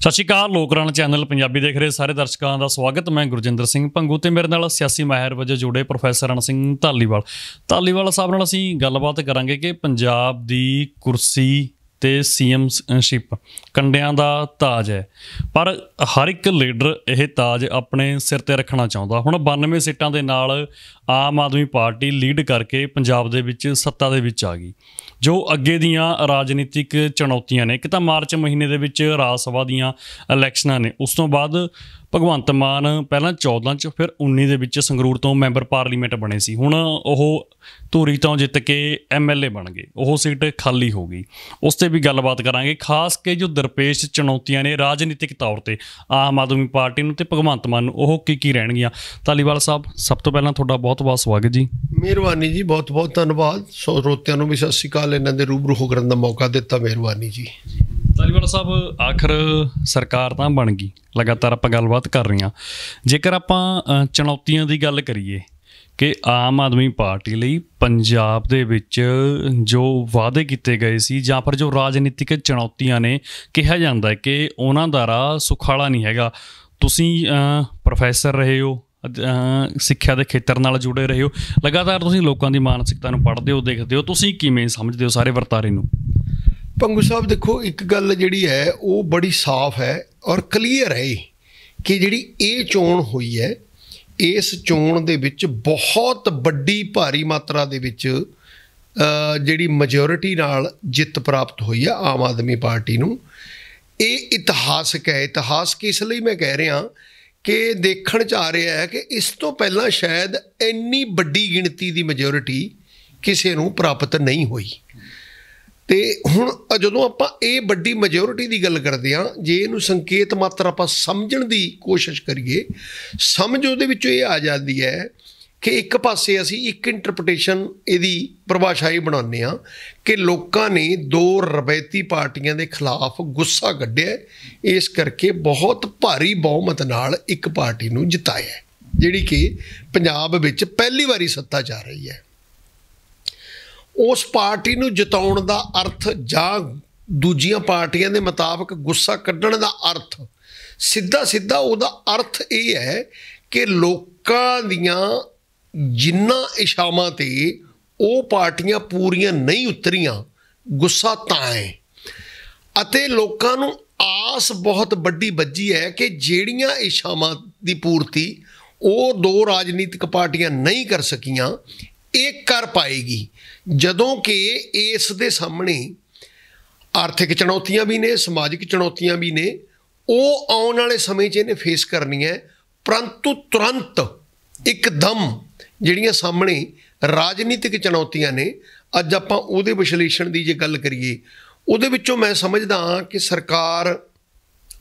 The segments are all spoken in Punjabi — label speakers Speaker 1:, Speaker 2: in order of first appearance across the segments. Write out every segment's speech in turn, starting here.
Speaker 1: ਸਤਿ ਸ਼੍ਰੀ ਅਕਾਲ। ਲੋਕਰਾਣ ਚੈਨਲ ਪੰਜਾਬੀ ਦੇਖ ਰਹੇ ਸਾਰੇ ਦਰਸ਼ਕਾਂ ਦਾ ਸਵਾਗਤ। ਮੈਂ ਗੁਰਜਿੰਦਰ ਸਿੰਘ ਭੰਗੂ ਤੇ ਮੇਰੇ ਨਾਲ ਸਿਆਸੀ ਮਾਹਿਰ ਵਜੋਂ ਜੁੜੇ ਪ੍ਰੋਫੈਸਰ ਰਣ ਸਿੰਘ ਧਾਲੀਵਾਲ ਸਾਹਿਬ ਨਾਲ ਅਸੀਂ ਗੱਲਬਾਤ ਕਰਾਂਗੇ ਕਿ ਪੰਜਾਬ ਦੀ ਕੁਰਸੀ ਤੇ ਸੀਐਮਸ਼ਿਪ ਕੰਡਿਆਂ ਦਾ ਤਾਜ ਹੈ, ਪਰ ਹਰ ਇੱਕ ਲੀਡਰ ਇਹ ਤਾਜ ਆਪਣੇ ਸਿਰ ਤੇ ਰੱਖਣਾ ਚਾਹੁੰਦਾ। ਹੁਣ 92 ਸੀਟਾਂ ਦੇ ਨਾਲ ਆਮ ਆਦਮੀ ਪਾਰਟੀ ਲੀਡ ਕਰਕੇ ਪੰਜਾਬ ਦੇ ਵਿੱਚ ਸੱਤਾ ਦੇ ਵਿੱਚ ਆ ਗਈ। ਜੋ ਅੱਗੇ ਦੀਆਂ ਰਾਜਨੀਤਿਕ ਚੁਣੌਤੀਆਂ ਨੇ, ਇੱਕ ਤਾਂ ਮਾਰਚ ਮਹੀਨੇ ਦੇ ਵਿੱਚ ਰਾਜ ਸਭਾ ਦੀਆਂ ਇਲੈਕਸ਼ਨਾਂ ਨੇ, ਉਸ ਤੋਂ ਬਾਅਦ ਭਗਵੰਤ ਮਾਨ ਪਹਿਲਾਂ 14 'ਚ ਫਿਰ 19 ਦੇ ਵਿੱਚ ਸੰਗਰੂਰ ਤੋਂ ਮੈਂਬਰ ਪਾਰਲੀਮੈਂਟ ਬਣੇ ਸੀ। ਹੁਣ ਉਹ ਧੂਰੀ ਤੋਂ ਜਿੱਤ ਕੇ MLA ਬਣ ਗਏ, ਉਹ ਸੀਟ ਖਾਲੀ ਹੋ ਗਈ। ਉਸ 'ਤੇ ਵੀ ਗੱਲਬਾਤ ਕਰਾਂਗੇ, ਖਾਸ ਕੇ ਜੋ ਦਰਪੇਸ਼ ਚੁਣੌਤੀਆਂ ਨੇ ਰਾਜਨੀਤਿਕ ਤੌਰ 'ਤੇ ਆਮ ਆਦਮੀ ਪਾਰਟੀ ਨੂੰ ਅਤੇ ਭਗਵੰਤ ਮਾਨ ਨੂੰ, ਉਹ ਕੀ ਰਹਿਣਗੀਆਂ। ਧਾਲੀਵਾਲ ਸਾਹਿਬ, ਸਭ ਤੋਂ ਪਹਿਲਾਂ ਤੁਹਾਡਾ ਬਹੁਤ ਬਹੁਤ ਸਵਾਗਤ ਜੀ।
Speaker 2: ਮਿਹਰਬਾਨੀ ਜੀ, ਬਹੁਤ ਬਹੁਤ ਧੰਨਵਾਦ। ਸਰੋਤਿਆਂ ਨੂੰ ਵੀ ਸਤਿ ਸ਼੍ਰੀ ਅਕਾਲ। ਇਹਨਾਂ ਦੇ ਰੂਬਰੂ ਕਰਨ ਦਾ ਮੌਕਾ ਦਿੱਤਾ, ਮਿਹਰਬਾਨੀ ਜੀ।
Speaker 1: ਧਾਲੀਵਾਲ ਸਾਹਿਬ, ਆਖਰ ਸਰਕਾਰ ਤਾਂ ਬਣ ਗਈ, ਲਗਾਤਾਰ ਆਪਾਂ ਗੱਲਬਾਤ ਕਰ ਰਹੇ ਹਾਂ। ਜੇਕਰ ਆਪਾਂ ਚੁਣੌਤੀਆਂ ਦੀ ਗੱਲ ਕਰੀਏ ਕਿ ਆਮ ਆਦਮੀ ਪਾਰਟੀ ਲਈ ਪੰਜਾਬ ਦੇ ਵਿੱਚ ਜੋ ਵਾਅਦੇ ਕੀਤੇ ਗਏ ਸੀ ਜਾਂ ਫਿਰ ਜੋ ਰਾਜਨੀਤਿਕ ਚੁਣੌਤੀਆਂ ਨੇ, ਕਿਹਾ ਜਾਂਦਾ ਹੈ ਕਿ ਉਹਨਾਂ ਦਾ ਰਾਹ ਸੁਖਾਲਾ ਨਹੀਂ ਹੈਗਾ। ਤੁਸੀਂ ਪ੍ਰੋਫੈਸਰ ਰਹੇ ਹੋ, ਸਿੱਖਿਆ ਦੇ ਖੇਤਰ ਨਾਲ ਜੁੜੇ ਰਹੇ ਹੋ, ਲਗਾਤਾਰ ਤੁਸੀਂ ਲੋਕਾਂ ਦੀ ਮਾਨਸਿਕਤਾ ਨੂੰ ਪੜ੍ਹਦੇ ਹੋ, ਦੇਖਦੇ ਹੋ, ਤੁਸੀਂ ਕਿਵੇਂ ਸਮਝਦੇ ਹੋ ਸਾਰੇ ਵਰਤਾਰੇ ਨੂੰ?
Speaker 2: ਭੰਗੂ ਸਾਹਿਬ, ਦੇਖੋ, ਇੱਕ ਗੱਲ ਜਿਹੜੀ ਹੈ ਉਹ ਬੜੀ ਸਾਫ਼ ਹੈ ਔਰ ਕਲੀਅਰ ਹੈ ਕਿ ਜਿਹੜੀ ਇਹ ਚੋਣ ਹੋਈ ਹੈ, ਇਸ ਚੋਣ ਦੇ ਵਿੱਚ ਬਹੁਤ ਵੱਡੀ ਭਾਰੀ ਮਾਤਰਾ ਦੇ ਵਿੱਚ ਜਿਹੜੀ ਮੈਜੋਰਿਟੀ ਨਾਲ ਜਿੱਤ ਪ੍ਰਾਪਤ ਹੋਈ ਹੈ ਆਮ ਆਦਮੀ ਪਾਰਟੀ ਨੂੰ। ਇਹ ਇਤਿਹਾਸਕ ਹੈ। ਇਤਿਹਾਸਕ ਇਸ ਲਈ ਮੈਂ ਕਹਿ ਰਿਹਾ ਕਿ ਦੇਖਣ 'ਚ ਆ ਰਿਹਾ ਹੈ ਕਿ ਇਸ ਤੋਂ ਪਹਿਲਾਂ ਸ਼ਾਇਦ ਇੰਨੀ ਵੱਡੀ ਗਿਣਤੀ ਦੀ ਮੈਜੋਰਿਟੀ ਕਿਸੇ ਨੂੰ ਪ੍ਰਾਪਤ ਨਹੀਂ ਹੋਈ। ਅਤੇ ਹੁਣ ਜਦੋਂ ਆਪਾਂ ਇਹ ਵੱਡੀ ਮੈਜੋਰਿਟੀ ਦੀ ਗੱਲ ਕਰਦੇ ਹਾਂ, ਜੇ ਇਹਨੂੰ ਸੰਕੇਤ ਮਾਤਰ ਆਪਾਂ ਸਮਝਣ ਦੀ ਕੋਸ਼ਿਸ਼ ਕਰੀਏ, ਸਮਝ ਉਹਦੇ ਵਿੱਚੋਂ ਇਹ ਆ ਜਾਂਦੀ ਹੈ ਕਿ ਇੱਕ ਪਾਸੇ ਅਸੀਂ ਇੱਕ ਇੰਟਰਪ੍ਰੀਟੇਸ਼ਨ ਇਹਦੀ ਪਰਿਭਾਸ਼ਾਈ ਬਣਾਉਂਦੇ ਹਾਂ ਕਿ ਲੋਕਾਂ ਨੇ ਦੋ ਰਵਾਇਤੀ ਪਾਰਟੀਆਂ ਦੇ ਖਿਲਾਫ ਗੁੱਸਾ ਕੱਢਿਆ, ਇਸ ਕਰਕੇ ਬਹੁਤ ਭਾਰੀ ਬਹੁਮਤ ਨਾਲ ਇੱਕ ਪਾਰਟੀ ਨੂੰ ਜਿਤਾਇਆ, ਜਿਹੜੀ ਕਿ ਪੰਜਾਬ ਵਿੱਚ ਪਹਿਲੀ ਵਾਰੀ ਸੱਤਾ 'ਚ ਆ ਰਹੀ ਹੈ। ਉਸ ਪਾਰਟੀ ਨੂੰ ਜਿਤਾਉਣ ਦਾ ਅਰਥ ਜਾਂ ਦੂਜੀਆਂ ਪਾਰਟੀਆਂ ਦੇ ਮੁਤਾਬਕ ਗੁੱਸਾ ਕੱਢਣ ਦਾ ਅਰਥ ਸਿੱਧਾ ਉਹਦਾ ਅਰਥ ਇਹ ਹੈ ਕਿ ਲੋਕਾਂ ਦੀਆਂ ਜਿਨ੍ਹਾਂ ਇਸ਼ਾਵਾਂ 'ਤੇ ਉਹ ਪਾਰਟੀਆਂ ਪੂਰੀਆਂ ਨਹੀਂ ਉਤਰੀਆਂ, ਗੁੱਸਾ ਤਾਂ ਹੈ। ਅਤੇ ਲੋਕਾਂ ਨੂੰ ਆਸ ਬਹੁਤ ਵੱਡੀ ਵੱਜੀ ਹੈ ਕਿ ਜਿਹੜੀਆਂ ਇਸ਼ਾਵਾਂ ਦੀ ਪੂਰਤੀ ਉਹ ਦੋ ਰਾਜਨੀਤਿਕ ਪਾਰਟੀਆਂ ਨਹੀਂ ਕਰ ਸਕੀਆਂ, ਇਹ ਕਰ ਪਾਏਗੀ, ਜਦੋਂ ਕਿ ਇਸ ਦੇ ਸਾਹਮਣੇ ਆਰਥਿਕ ਚੁਣੌਤੀਆਂ ਵੀ ਨੇ, ਸਮਾਜਿਕ ਚੁਣੌਤੀਆਂ ਵੀ ਨੇ, ਉਹ ਆਉਣ ਵਾਲੇ ਸਮੇਂ 'ਚ ਇਹਨੇ ਫੇਸ ਕਰਨੀ ਹੈ। ਪਰੰਤੂ ਤੁਰੰਤ ਇੱਕਦਮ ਜਿਹੜੀਆਂ ਸਾਹਮਣੇ ਰਾਜਨੀਤਿਕ ਚੁਣੌਤੀਆਂ ਨੇ, ਅੱਜ ਆਪਾਂ ਉਹਦੇ ਵਿਸ਼ਲੇਸ਼ਣ ਦੀ ਜੇ ਗੱਲ ਕਰੀਏ, ਉਹਦੇ ਵਿੱਚੋਂ ਮੈਂ ਸਮਝਦਾ ਹਾਂ ਕਿ ਸਰਕਾਰ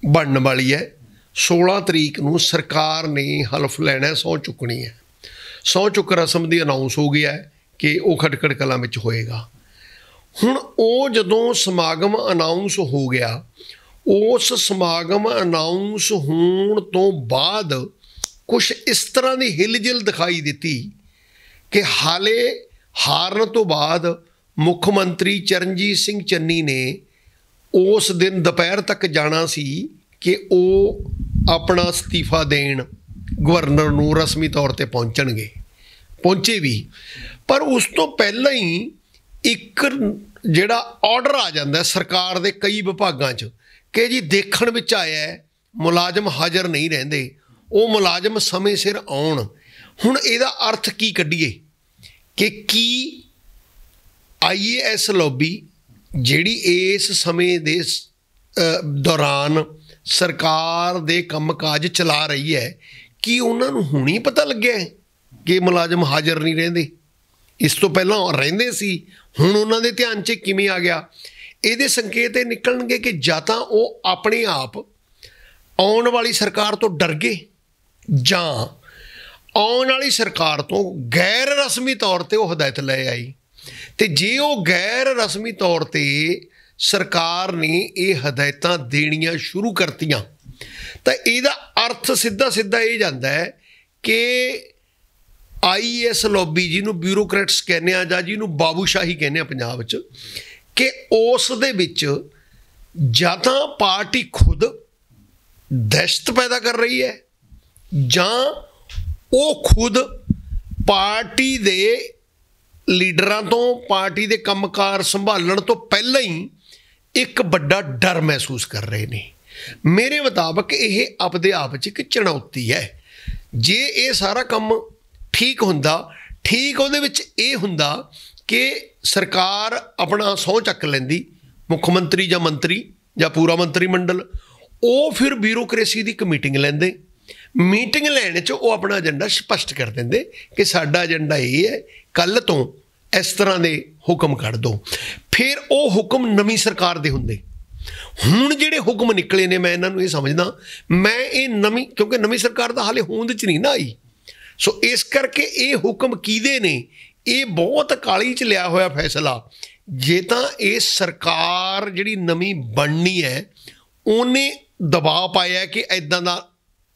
Speaker 2: ਬਣਨ ਵਾਲੀ ਹੈ। 16 ਤਰੀਕ ਨੂੰ ਸਰਕਾਰ ਨੇ ਹਲਫ ਲੈਣਾ, ਸਹੁੰ ਚੁੱਕਣੀ ਹੈ। ਸਹੁੰ ਚੁੱਕ ਰਸਮ ਦੀ ਅਨਾਊਂਸ ਹੋ ਗਿਆ ਹੈ ਕਿ ਉਹ ਖਟਕੜ ਕਲਾਂ ਵਿੱਚ ਹੋਏਗਾ। ਹੁਣ ਉਹ ਜਦੋਂ ਸਮਾਗਮ ਅਨਾਊਂਸ ਹੋ ਗਿਆ, ਉਸ ਸਮਾਗਮ ਅਨਾਊਂਸ ਹੋਣ ਤੋਂ ਬਾਅਦ ਕੁਛ ਇਸ ਤਰ੍ਹਾਂ ਦੀ ਹਿਲਜੁਲ ਦਿਖਾਈ ਦਿੱਤੀ ਕਿ ਹਾਲੇ ਹਾਰਨ ਤੋਂ ਬਾਅਦ ਮੁੱਖ ਮੰਤਰੀ ਚਰਨਜੀਤ ਸਿੰਘ ਚੰਨੀ ਨੇ ਉਸ ਦਿਨ ਦੁਪਹਿਰ ਤੱਕ ਜਾਣਾ ਸੀ ਕਿ ਉਹ ਆਪਣਾ ਅਸਤੀਫਾ ਦੇਣ ਗਵਰਨਰ ਨੂੰ ਰਸਮੀ ਤੌਰ 'ਤੇ ਪਹੁੰਚੇ ਵੀ। ਪਰ ਉਸ ਤੋਂ ਪਹਿਲਾਂ ਹੀ ਇੱਕ ਜਿਹੜਾ ਆਰਡਰ ਆ ਜਾਂਦਾ ਸਰਕਾਰ ਦੇ ਕਈ ਵਿਭਾਗਾਂ 'ਚ ਕਿ ਜੀ ਦੇਖਣ ਵਿੱਚ ਆਇਆ ਹੈ ਮੁਲਾਜ਼ਮ ਹਾਜ਼ਰ ਨਹੀਂ ਰਹਿੰਦੇ, ਉਹ ਮੁਲਾਜ਼ਮ ਸਮੇਂ ਸਿਰ ਆਉਣ। ਹੁਣ ਇਹਦਾ ਅਰਥ ਕੀ ਕੱਢੀਏ ਕਿ ਕੀ IAS ਲੌਬੀ ਜਿਹੜੀ ਇਸ ਸਮੇਂ ਦੇ ਦੌਰਾਨ ਸਰਕਾਰ ਦੇ ਕੰਮਕਾਜ ਚਲਾ ਰਹੀ ਹੈ, ਕੀ ਉਹਨਾਂ ਨੂੰ ਹੁਣ ਹੀ ਪਤਾ ਲੱਗਿਆ ਕਿ ਮੁਲਾਜ਼ਮ ਹਾਜ਼ਰ ਨਹੀਂ ਰਹਿੰਦੇ? ਇਸ ਤੋਂ ਪਹਿਲਾਂ ਰਹਿੰਦੇ ਸੀ, ਹੁਣ ਉਹਨਾਂ ਦੇ ਧਿਆਨ 'ਚ ਕਿਵੇਂ ਆ ਗਿਆ? ਇਹਦੇ ਸੰਕੇਤ ਇਹ ਨਿਕਲਣਗੇ ਕਿ ਜਾਂ ਤਾਂ ਉਹ ਆਪਣੇ ਆਪ ਆਉਣ ਵਾਲੀ ਸਰਕਾਰ ਤੋਂ ਡਰ ਗਏ ਜਾਂ ਆਉਣ ਵਾਲੀ ਸਰਕਾਰ ਤੋਂ ਗੈਰ ਰਸਮੀ ਤੌਰ 'ਤੇ ਉਹ ਹਦਾਇਤ ਲੈ ਆਈ। ਅਤੇ ਜੇ ਉਹ ਗੈਰ ਰਸਮੀ ਤੌਰ 'ਤੇ ਸਰਕਾਰ ਨੇ ਇਹ ਹਦਾਇਤਾਂ ਦੇਣੀਆਂ ਸ਼ੁਰੂ ਕਰਤੀਆਂ ਤਾਂ ਇਹਦਾ ਅਰਥ ਸਿੱਧਾ ਇਹ ਜਾਂਦਾ ਹੈ ਕਿ IAS ਲੌਬੀ, ਜਿਹਨੂੰ ਬਿਊਰੋਕਰੈਟਸ ਕਹਿੰਦੇ ਆ ਜਾਂ ਜਿਹਨੂੰ ਬਾਬੂਸ਼ਾਹੀ ਕਹਿੰਦੇ ਆ ਪੰਜਾਬ 'ਚ, ਕਿ ਉਸ ਦੇ ਵਿੱਚ ਜਾਂ ਤਾਂ ਪਾਰਟੀ ਖੁਦ दहशत पैदा कर रही है, जां वो खुद पार्टी दे लीडरां तो, पार्टी दे कंमकार संभालण तो पहले ही एक बड़ा डर महसूस कर रहे ने। मेरे मुताबक ये आपदे आप च एक चुनौती है। जे ये सारा काम ठीक हुंदा, ठीक उहदे विच ये हुंदा कि सरकार अपना सौं चक लैंदी, मुख्यमंत्री जां मंत्री जां पूरा मंत्रीमंडल, वो फिर ब्यूरोक्रेसी की एक मीटिंग लैंदे, मीटिंग लैण च वो अपना एजेंडा स्पष्ट कर देंगे कि साडा एजेंडा ये है, कल तो इस तरह के हुक्म कढ़ दो। फिर वो हुक्म नवीं सरकार दे हुंदे। हुण जिहड़े हुक्म निकले ने, मैं इन्हां नूं ये समझदा, मैं ये नवीं, क्योंकि नवीं सरकार दा हाले होंद च नहीं ना आई, सो इस करके ये हुक्म किहदे ने, ये बहुत काली च लिया होया फैसला। जे तां ये सरकार जिहड़ी नवीं बननी है, उन्हें दबाव पाया कि इदां दा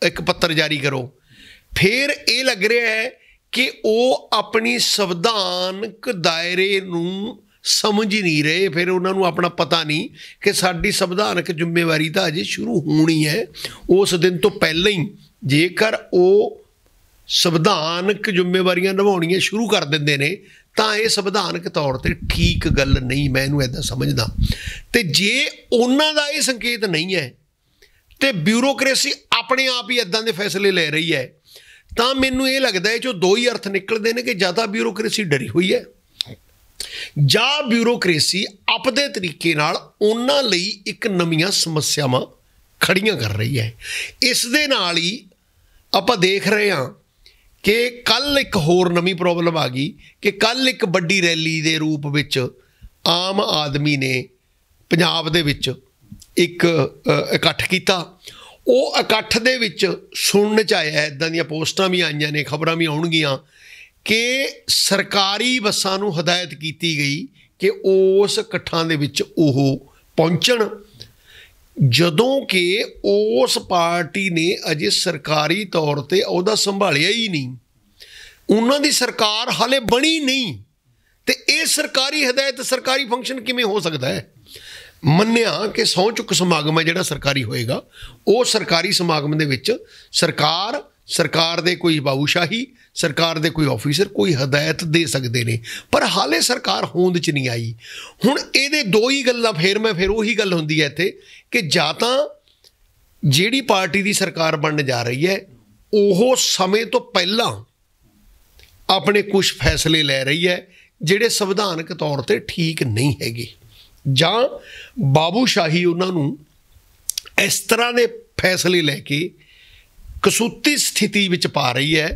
Speaker 2: एक पत्र जारी करो। फिर ये लग रहा है कि वो अपनी संविधानक दायरे नूं समझ ही नहीं रहे। फिर उन्होंने अपना पता नहीं कि साडी संविधानक जिम्मेवारी तो अजे शुरू होनी है। उस दिन तो पहले ही जेकर वो संविधानक जिम्मेवारियां निभाउणियां शुरू कर देंदे ने तां ये संविधानक तौर पर ठीक गल नहीं, मैं इहनूं इदां समझदा। ते जे उन्हां दा ये संकेत नहीं है तो ब्यूरोक्रेसी अपने आप ही इदां दे फैसले ले रही है, तो मैनूं ये लगता है जो दो ही अर्थ निकलते हैं कि ज़्यादा ब्यूरोक्रेसी डरी हुई है, ਜਾਂ ब्यूरोक्रेसी अपने तरीके नाल उन्हां लई एक नवीं समस्यावां खड़ियां कर रही है। इस दे नाल ही आपां देख रहे हैं कि कल एक होर नवीं प्रॉब्लम आ गई कि कल एक बड़ी रैली दे रूप विच आम आदमी ने पंजाब दे विच एक इकट्ठ किया। वो इकट्ठ दे विच सुनने च आया, इदां दीयां पोस्टां भी आईयां ने, खबरां भी आउणगीआं कि सरकारी बसां नूं हदायत की गई कि उस इकट्ठां दे विच ओह पहुंचण, जदों कि उस पार्टी ने अजे सरकारी तौर पर अहुदा संभालिया ही नहीं, उन्हां दी सरकार हाले बनी नहीं, तो ये सरकारी हदायत सरकारी फंक्शन किवें हो सकता है। मन्निया कि सौं चुक समागम है जिहड़ा सरकारी होएगा, वो सरकारी समागम दे विच सरकार दे कोई बाबूशाही, सरकार दे कोई ऑफिसर कोई हदायत दे सकते हैं, पर हाले सरकार होंद च नहीं आई। हुण इहदे दो ही गल्लां, फिर उही गल हुंदी है इत्थे कि जां तां जिहड़ी पार्टी दी सरकार बनन जा रही है ओह समय तो पहला अपने कुछ फैसले ले रही है जिहड़े संविधानक तौर पर ठीक नहीं हैगे, जां बाबूशाही उन्होंने इस तरह के फैसले लैके कसूती स्थिति विच पा रही है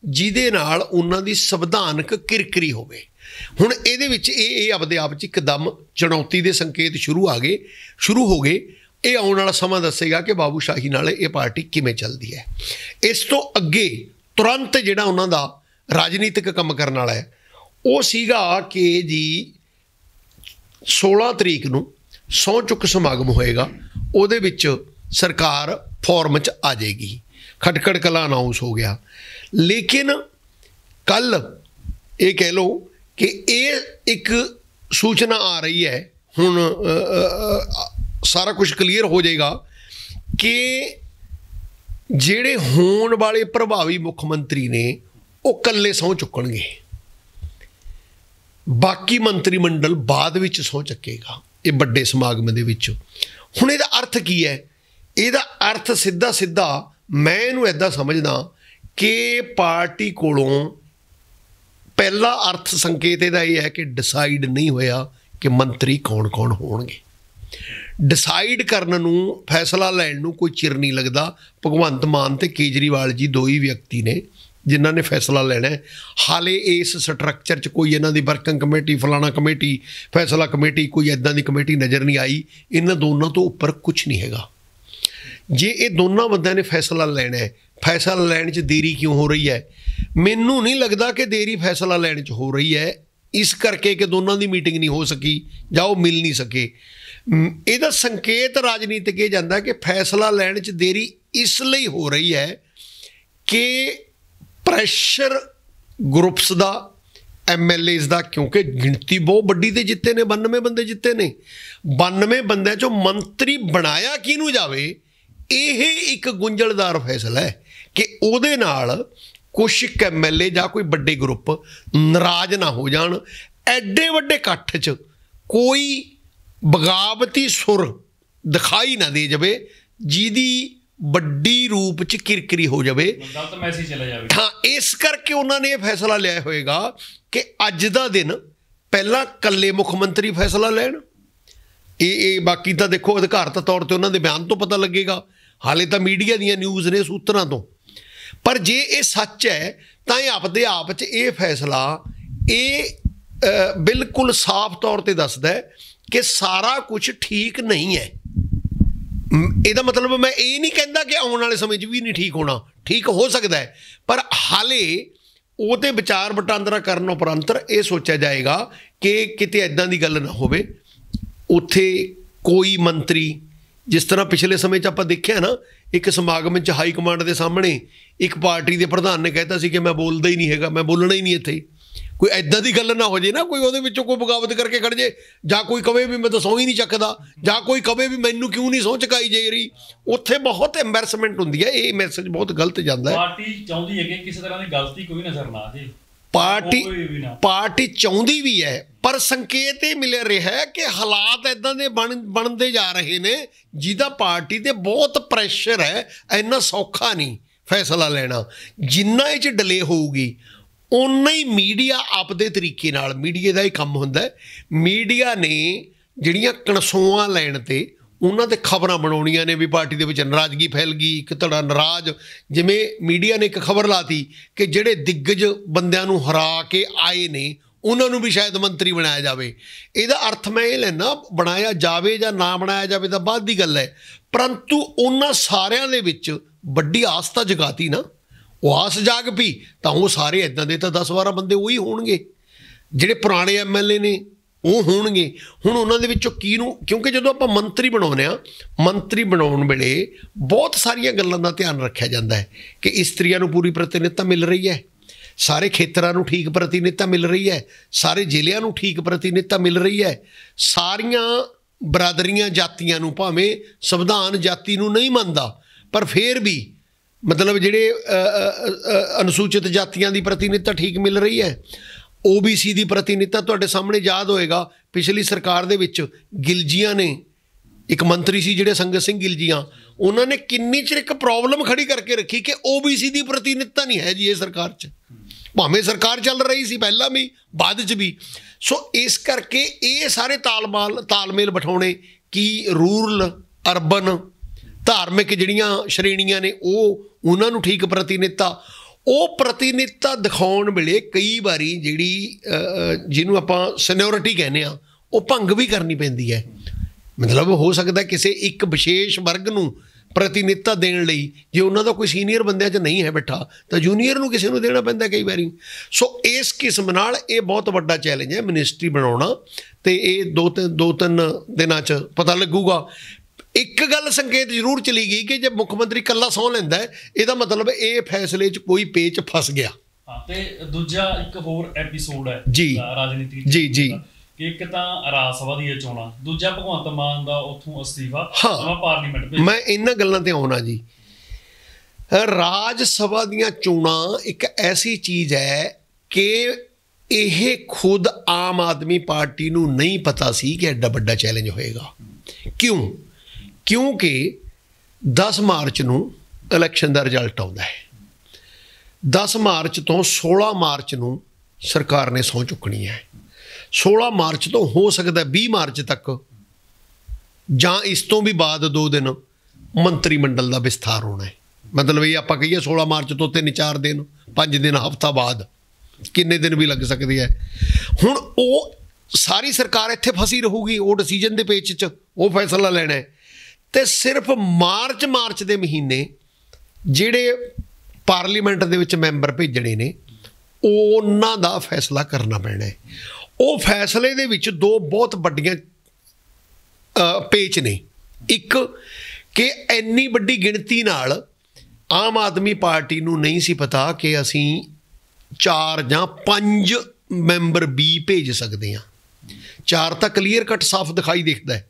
Speaker 2: जिहदे नाल उन्हां दी संविधानक किरकिरी होवे। हुण इहदे विच ये आपदे आप च एकदम चुनौती के संकेत शुरू हो गए। ये आउण वाला समा दसेगा कि बाबूशाही नाल ये पार्टी किवें चलदी है। इस तो अगे तुरंत जिहड़ा उन्हां दा राजनीतिक काम करन वाला है वो सीगा कि जी 16 तरीक नूं सौं चुक समागम होएगा, उहदे विच सरकार फॉर्म च आ जाएगी, खटखड़ कला अनाउंस हो गया। लेकिन कल ये कह लो कि ये एक सूचना आ रही है, हुण सारा कुछ क्लीयर हो जाएगा कि जिहड़े होण वाले प्रभावी मुख्यमंत्री ने वो कल्ले सौं चुकणगे, बाकी मंत्रीमंडल बाद विच सौं चुकेगा ये बड़े समागम दे विच। हुण इहदा अर्थ की है? इहदा अर्थ सीधा सीधा मैं इहनूं इदां समझदा कि पार्टी कोलों पहला अर्थ संकेत इहदा यह है कि डिसाइड नहीं होया कि मंत्री कौन कौन होणगे। डिसाइड करन नूं, फैसला लैण नूं कोई चिर नहीं लगदा। भगवंत मान ते केजरीवाल जी दो ही व्यक्ति ने जिन्हां ने फैसला लेना है। हाले इस स्ट्रक्चर च कोई इन्हां दी वर्किंग कमेटी, फलाना कमेटी, फैसला कमेटी, कोई इदां दी कमेटी नज़र नहीं आई। इन्हां दोनों तो उपर कुछ नहीं हैगा। जे ये दोनों बंदियां ने फैसला लेना है, फैसला लैण च देरी क्यों हो रही है? मैनूं नहीं लगता कि देरी फैसला लैण च हो रही है इस करके कि दोनों की मीटिंग नहीं हो सकी जां वो मिल नहीं सके। इहदा संकेत राजनीतिक ये जांदा कि फैसला लैण च देरी इसलिए हो रही है कि प्रैशर ग्रुप्स का, MLAs का, क्योंकि गिनती बहुत वड्डी ते जिते ने, 92 बंदे जिते ने। 92 बंदे चो मंत्री बनाया किनू जावे, ਇਹ ਇੱਕ ਗੁੰਝਲਦਾਰ ਫੈਸਲਾ ਹੈ ਕਿ ਉਹਦੇ ਨਾਲ ਕੁਛ MLA ਜਾਂ ਕੋਈ ਵੱਡੇ ਗਰੁੱਪ ਨਾਰਾਜ਼ ਨਾ ਹੋ ਜਾਣ। ਐਡੇ ਵੱਡੇ ਇਕੱਠ 'ਚ ਕੋਈ ਬਗਾਵਤੀ ਸੁਰ ਦਿਖਾਈ ਨਾ ਦੇ ਜਾਵੇ ਜਿਹਦੀ ਵੱਡੀ ਰੂਪ 'ਚ ਕਿਰਕਿਰੀ ਹੋ ਜਾਵੇ,
Speaker 1: ਗਲਤ ਮੈਸੇਜ ਚਲਾ ਜਾਵੇ।
Speaker 2: ਹਾਂ, ਇਸ ਕਰਕੇ ਉਹਨਾਂ ਨੇ ਇਹ ਫੈਸਲਾ ਲਿਆ ਹੋਏਗਾ ਕਿ ਅੱਜ ਦਾ ਦਿਨ ਪਹਿਲਾਂ ਇਕੱਲੇ ਮੁੱਖ ਮੰਤਰੀ ਫੈਸਲਾ ਲੈਣ। ਇਹ ਬਾਕੀ ਤਾਂ ਦੇਖੋ ਅਧਿਕਾਰਤ ਤੌਰ 'ਤੇ ਉਹਨਾਂ ਦੇ ਬਿਆਨ ਤੋਂ ਪਤਾ ਲੱਗੇਗਾ, ਹਾਲੇ ਤਾਂ ਮੀਡੀਆ ਦੀਆਂ ਨਿਊਜ਼ ਨੇ, ਸੂਤਰਾਂ ਤੋਂ। ਪਰ ਜੇ ਇਹ ਸੱਚ ਹੈ ਤਾਂ ਇਹ ਆਪਦੇ ਆਪ 'ਚ ਇਹ ਫੈਸਲਾ ਬਿਲਕੁਲ ਸਾਫ਼ ਤੌਰ 'ਤੇ ਦੱਸਦਾ ਹੈ ਕਿ ਸਾਰਾ ਕੁਝ ਠੀਕ ਨਹੀਂ ਹੈ। ਇਹਦਾ ਮਤਲਬ ਮੈਂ ਇਹ ਨਹੀਂ ਕਹਿੰਦਾ ਕਿ ਆਉਣ ਵਾਲੇ ਸਮੇਂ 'ਚ ਵੀ ਨਹੀਂ ਠੀਕ ਹੋਣਾ, ਠੀਕ ਹੋ ਸਕਦਾ ਹੈ, ਪਰ ਹਾਲੇ ਉਹ 'ਤੇ ਵਿਚਾਰ ਵਟਾਂਦਰਾ ਕਰਨ ਉਪਰੰਤ ਇਹ ਸੋਚਿਆ ਜਾਏਗਾ ਕਿ ਕਿਤੇ ਇੱਦਾਂ ਦੀ ਗੱਲ ਨਾ ਹੋਵੇ ਉੱਥੇ ਕੋਈ ਮੰਤਰੀ, ਜਿਸ ਤਰ੍ਹਾਂ ਪਿਛਲੇ ਸਮੇਂ 'ਚ ਆਪਾਂ ਦੇਖਿਆ ਨਾ, ਇੱਕ ਸਮਾਗਮ 'ਚ ਹਾਈ ਕਮਾਂਡ ਦੇ ਸਾਹਮਣੇ ਇੱਕ ਪਾਰਟੀ ਦੇ ਪ੍ਰਧਾਨ ਨੇ ਕਹਿਤਾ ਸੀ ਕਿ ਮੈਂ ਬੋਲਦਾ ਹੀ ਨਹੀਂ ਹੈਗਾ, ਮੈਂ ਬੋਲਣਾ ਹੀ ਨਹੀਂ ਇੱਥੇ। ਕੋਈ ਇੱਦਾਂ ਦੀ ਗੱਲ ਨਾ ਹੋ ਜੇ ਨਾ, ਕੋਈ ਉਹਦੇ ਵਿੱਚੋਂ ਕੋਈ ਬਗਾਵਤ ਕਰਕੇ ਖੜ ਜੇ, ਜਾਂ ਕੋਈ ਕਵੇ ਵੀ ਮੈਂ ਤਾਂ ਸਹੁੰ ਹੀ ਨਹੀਂ ਚੱਕਦਾ, ਜਾਂ ਕੋਈ ਕਵੇ ਵੀ ਮੈਨੂੰ ਕਿਉਂ ਨਹੀਂ ਸਹੁੰ ਚੁਕਾਈ ਜਾ ਰਹੀ। ਉੱਥੇ ਬਹੁਤ ਐਂਬੈਰਸਮੈਂਟ ਹੁੰਦੀ ਹੈ। ਇਹ ਮੈਸੇਜ ਬਹੁਤ ਗਲਤ ਜਾਂਦਾ ਹੈ।
Speaker 1: ਪਾਰਟੀ ਚਾਹੁੰਦੀ ਹੈ ਕਿ ਕਿਸੇ ਤਰ੍ਹਾਂ ਦੀ ਗਲਤੀ ਕੋਈ ਨਜ਼ਰ ਨਾ ਆ ਜੇ।
Speaker 2: ਪਾਰਟੀ ਚਾਹੁੰਦੀ ਵੀ ਹੈ, ਪਰ ਸੰਕੇਤ ਇਹ ਮਿਲ ਰਿਹਾ ਹੈ ਕਿ ਹਾਲਾਤ ਇੱਦਾਂ ਦੇ ਬਣਦੇ ਜਾ ਰਹੇ ਨੇ ਜਿਹਦਾ ਪਾਰਟੀ 'ਤੇ ਬਹੁਤ ਪ੍ਰੈਸ਼ਰ ਹੈ। ਇੰਨਾ ਸੌਖਾ ਨਹੀਂ ਫੈਸਲਾ ਲੈਣਾ। ਜਿੰਨਾ ਇਹ 'ਚ ਡਿਲੇ ਹੋਊਗੀ ਓਨਾ ਹੀ ਮੀਡੀਆ ਆਪਦੇ ਤਰੀਕੇ ਨਾਲ, ਮੀਡੀਆ ਦਾ ਹੀ ਕੰਮ ਹੁੰਦਾ ਹੈ, ਮੀਡੀਆ ਨੇ ਜਿਹੜੀਆਂ ਕਣਸੋਆਂ ਲੈਣ 'ਤੇ ਉਹਨਾਂ 'ਤੇ ਖਬਰਾਂ ਬਣਾਉਣੀਆਂ ਨੇ ਵੀ ਪਾਰਟੀ ਦੇ ਵਿੱਚ ਨਾਰਾਜ਼ਗੀ ਫੈਲ ਗਈ, ਇੱਕ ਧੜਾ ਨਾਰਾਜ਼। ਜਿਵੇਂ ਮੀਡੀਆ ਨੇ ਇੱਕ ਖਬਰ ਲਾਤੀ ਕਿ ਜਿਹੜੇ ਦਿੱਗਜ ਬੰਦਿਆਂ ਨੂੰ ਹਰਾ ਕੇ ਆਏ ਨੇ ਉਹਨਾਂ ਨੂੰ ਵੀ ਸ਼ਾਇਦ ਮੰਤਰੀ ਬਣਾਇਆ ਜਾਵੇ। ਇਹਦਾ ਅਰਥ ਮੈਂ ਇਹ ਲੈਣਾ, ਬਣਾਇਆ ਜਾਵੇ ਜਾਂ ਨਾ ਬਣਾਇਆ ਜਾਵੇ ਤਾਂ ਬਾਅਦ ਦੀ ਗੱਲ ਹੈ, ਪਰੰਤੂ ਉਹਨਾਂ ਸਾਰਿਆਂ ਦੇ ਵਿੱਚ ਵੱਡੀ ਆਸ ਤਾਂ ਜਗਾਤੀ ਨਾ। ਉਹ ਆਸ ਜਾਗ ਪਈ ਤਾਂ ਉਹ ਸਾਰੇ ਇੱਦਾਂ ਦੇ ਤਾਂ 10-12 ਬੰਦੇ ਉਹੀ ਹੋਣਗੇ, ਜਿਹੜੇ ਪੁਰਾਣੇ MLA ਨੇ ਉਹ ਹੋਣਗੇ। ਹੁਣ ਉਹਨਾਂ ਦੇ ਵਿੱਚੋਂ ਕਿਉਂਕਿ ਜਦੋਂ ਆਪਾਂ ਮੰਤਰੀ ਬਣਾਉਂਦੇ ਹਾਂ, ਮੰਤਰੀ ਬਣਾਉਣ ਵੇਲੇ ਬਹੁਤ ਸਾਰੀਆਂ ਗੱਲਾਂ ਦਾ ਧਿਆਨ ਰੱਖਿਆ ਜਾਂਦਾ ਹੈ ਕਿ ਇਸਤਰੀਆਂ ਨੂੰ ਪੂਰੀ ਪ੍ਰਤੀਨਿਧਤਾ ਮਿਲ ਰਹੀ ਹੈ, ਸਾਰੇ ਖੇਤਰਾਂ ਨੂੰ ਠੀਕ ਪ੍ਰਤੀਨਿਧਤਾ ਮਿਲ ਰਹੀ ਹੈ, ਸਾਰੇ ਜ਼ਿਲ੍ਹਿਆਂ ਨੂੰ ਠੀਕ ਪ੍ਰਤੀਨਿਧਤਾ ਮਿਲ ਰਹੀ ਹੈ, ਸਾਰੀਆਂ ਬਰਾਦਰੀਆਂ ਜਾਤੀਆਂ ਨੂੰ, ਭਾਵੇਂ ਸੰਵਿਧਾਨ ਜਾਤੀ ਨੂੰ ਨਹੀਂ ਮੰਨਦਾ ਪਰ ਫਿਰ ਵੀ ਮਤਲਬ ਜਿਹੜੇ ਅਨੁਸੂਚਿਤ ਜਾਤੀਆਂ ਦੀ ਪ੍ਰਤੀਨਿਧਤਾ ਠੀਕ ਮਿਲ ਰਹੀ ਹੈ। OBC ਦੀ ਪ੍ਰਤੀਨਿਧਤਾ, ਤੁਹਾਡੇ ਸਾਹਮਣੇ ਯਾਦ ਹੋਏਗਾ ਪਿਛਲੀ ਸਰਕਾਰ ਦੇ ਵਿੱਚ ਗਿਲਜੀਆਂ ਨੇ, ਇੱਕ ਮੰਤਰੀ ਸੀ ਜਿਹੜੇ ਸੰਗਤ ਸਿੰਘ ਗਿਲਜੀਆਂ, ਉਹਨਾਂ ਨੇ ਕਿੰਨੀ ਚਿਰ ਇੱਕ ਪ੍ਰੋਬਲਮ ਖੜੀ ਕਰਕੇ ਰੱਖੀ ਕਿ OBC ਦੀ ਪ੍ਰਤੀਨਿਧਤਾ ਨਹੀਂ ਹੈ ਜੀ ਇਹ ਸਰਕਾਰ 'ਚ, ਭਾਵੇਂ ਸਰਕਾਰ ਚੱਲ ਰਹੀ ਸੀ ਪਹਿਲਾਂ ਵੀ ਬਾਅਦ 'ਚ ਵੀ। ਸੋ ਇਸ ਕਰਕੇ ਇਹ ਸਾਰੇ ਤਾਲਮੇਲ ਬਿਠਾਉਣੇ ਕਿ ਰੂਰਲ, ਅਰਬਨ, ਧਾਰਮਿਕ ਜਿਹੜੀਆਂ ਸ਼੍ਰੇਣੀਆਂ ਨੇ ਉਹਨਾਂ ਨੂੰ ਠੀਕ ਪ੍ਰਤੀਨਿਧਤਾ ਦਿਖਾਉਣ ਵੇਲੇ ਕਈ ਵਾਰੀ ਜਿਹੜੀ ਜਿਹਨੂੰ ਆਪਾਂ ਸੀਨੀਅਰਿਟੀ ਕਹਿੰਦੇ ਆ ਉਹ ਭੰਗ ਵੀ ਕਰਨੀ ਪੈਂਦੀ ਹੈ। ਮਤਲਬ ਹੋ ਸਕਦਾ ਕਿਸੇ ਇੱਕ ਵਿਸ਼ੇਸ਼ ਵਰਗ ਨੂੰ ਪ੍ਰਤੀਨਿਧਤਾ ਦੇਣ ਲਈ ਜੇ ਉਹਨਾਂ ਦਾ ਕੋਈ ਸੀਨੀਅਰ ਬੰਦਿਆਂ 'ਚ ਨਹੀਂ ਹੈ ਬੈਠਾ ਤਾਂ ਜੂਨੀਅਰ ਨੂੰ ਕਿਸੇ ਨੂੰ ਦੇਣਾ ਪੈਂਦਾ ਕਈ ਵਾਰੀ। ਸੋ ਇਸ ਕਿਸਮ ਨਾਲ ਇਹ ਬਹੁਤ ਵੱਡਾ ਚੈਲੰਜ ਹੈ ਮਿਨਿਸਟਰੀ ਬਣਾਉਣਾ, ਅਤੇ ਇਹ ਦੋ ਤਿੰਨ ਦਿਨਾਂ 'ਚ ਪਤਾ ਲੱਗੂਗਾ। ਇੱਕ ਗੱਲ ਸੰਕੇਤ ਜ਼ਰੂਰ ਚਲੀ ਗਈ ਕਿ ਜੇ ਮੁੱਖ ਮੰਤਰੀ ਇਕੱਲਾ ਸਹੁੰ ਲੈਂਦਾ ਇਹਦਾ ਮਤਲਬ ਇਹ ਫੈਸਲੇ 'ਚ ਕੋਈ ਪੇਚ ਫਸ ਗਿਆ।
Speaker 1: ਤੇ ਦੂਜਾ ਇੱਕ ਹੋਰ ਐਪੀਸੋਡ ਹੈ
Speaker 2: ਜੀ
Speaker 1: ਰਾਜਨੀਤੀ
Speaker 2: ਜੀ
Speaker 1: ਕਿ ਇੱਕ ਤਾਂ ਰਾਜ ਸਭਾ ਦੀਆਂ ਚੋਣਾਂ, ਦੂਜਾ ਭਗਵੰਤ ਮਾਨ ਦਾ ਉੱਥੋਂ ਅਸਤੀਫਾ, ਪਾਰਲੀਮੈਂਟ।
Speaker 2: ਮੈਂ ਇਹਨਾਂ ਗੱਲਾਂ ਤੇ ਆਉਣਾ ਜੀ। ਰਾਜ ਸਭਾ ਦੀਆਂ ਚੋਣਾਂ ਇੱਕ ਐਸੀ ਚੀਜ਼ ਹੈ ਕਿ ਇਹ ਖੁਦ ਆਮ ਆਦਮੀ ਪਾਰਟੀ ਨੂੰ ਨਹੀਂ ਪਤਾ ਸੀ ਕਿ ਐਡਾ ਵੱਡਾ ਚੈਲੰਜ ਹੋਏਗਾ। ਕਿਉਂਕਿ 10 ਮਾਰਚ ਨੂੰ ਇਲੈਕਸ਼ਨ ਦਾ ਰਿਜ਼ਲਟ ਆਉਂਦਾ ਹੈ। 10 ਮਾਰਚ ਤੋਂ 16 ਮਾਰਚ ਨੂੰ ਸਰਕਾਰ ਨੇ ਸਹੁੰ ਚੁੱਕਣੀ ਹੈ। 16 ਮਾਰਚ ਤੋਂ ਹੋ ਸਕਦਾ 20 ਮਾਰਚ ਤੱਕ ਜਾਂ ਇਸ ਤੋਂ ਵੀ ਬਾਅਦ 2 ਦਿਨ ਮੰਤਰੀ ਮੰਡਲ ਦਾ ਵਿਸਥਾਰ ਹੋਣਾ ਹੈ। ਮਤਲਬ ਇਹ ਆਪਾਂ ਕਹੀਏ 16 ਮਾਰਚ ਤੋਂ 3-4 ਦਿਨ, 5 ਦਿਨ, ਹਫ਼ਤਾ ਬਾਅਦ, ਕਿੰਨੇ ਦਿਨ ਵੀ ਲੱਗ ਸਕਦੇ ਹੈ। ਹੁਣ ਉਹ ਸਾਰੀ ਸਰਕਾਰ ਇੱਥੇ ਫਸੀ ਰਹੂਗੀ, ਉਹ ਡਿਸੀਜਨ ਦੇ ਪੇਚ 'ਚ ਉਹ ਫੈਸਲਾ ਲੈਣਾ ਹੈ। ਅਤੇ ਸਿਰਫ ਮਾਰਚ ਦੇ ਮਹੀਨੇ ਜਿਹੜੇ ਪਾਰਲੀਮੈਂਟ ਦੇ ਵਿੱਚ ਮੈਂਬਰ ਭੇਜਣੇ ਨੇ ਉਹਨਾਂ ਦਾ ਫੈਸਲਾ ਕਰਨਾ ਪੈਣਾ ਹੈ। ਉਹ ਫੈਸਲੇ ਦੇ ਵਿੱਚ 2 ਬਹੁਤ ਵੱਡੀਆਂ ਪੇਚ ਨੇ। ਇੱਕ ਕਿ ਇੰਨੀ ਵੱਡੀ ਗਿਣਤੀ ਨਾਲ ਆਮ ਆਦਮੀ ਪਾਰਟੀ ਨੂੰ ਨਹੀਂ ਸੀ ਪਤਾ ਕਿ ਅਸੀਂ 4 ਜਾਂ 5 ਮੈਂਬਰ ਵੀ ਭੇਜ ਸਕਦੇ ਹਾਂ। 4 ਤਾਂ ਕਲੀਅਰ ਕੱਟ ਸਾਫ਼ ਦਿਖਾਈ ਦਿਖਦਾ ਹੈ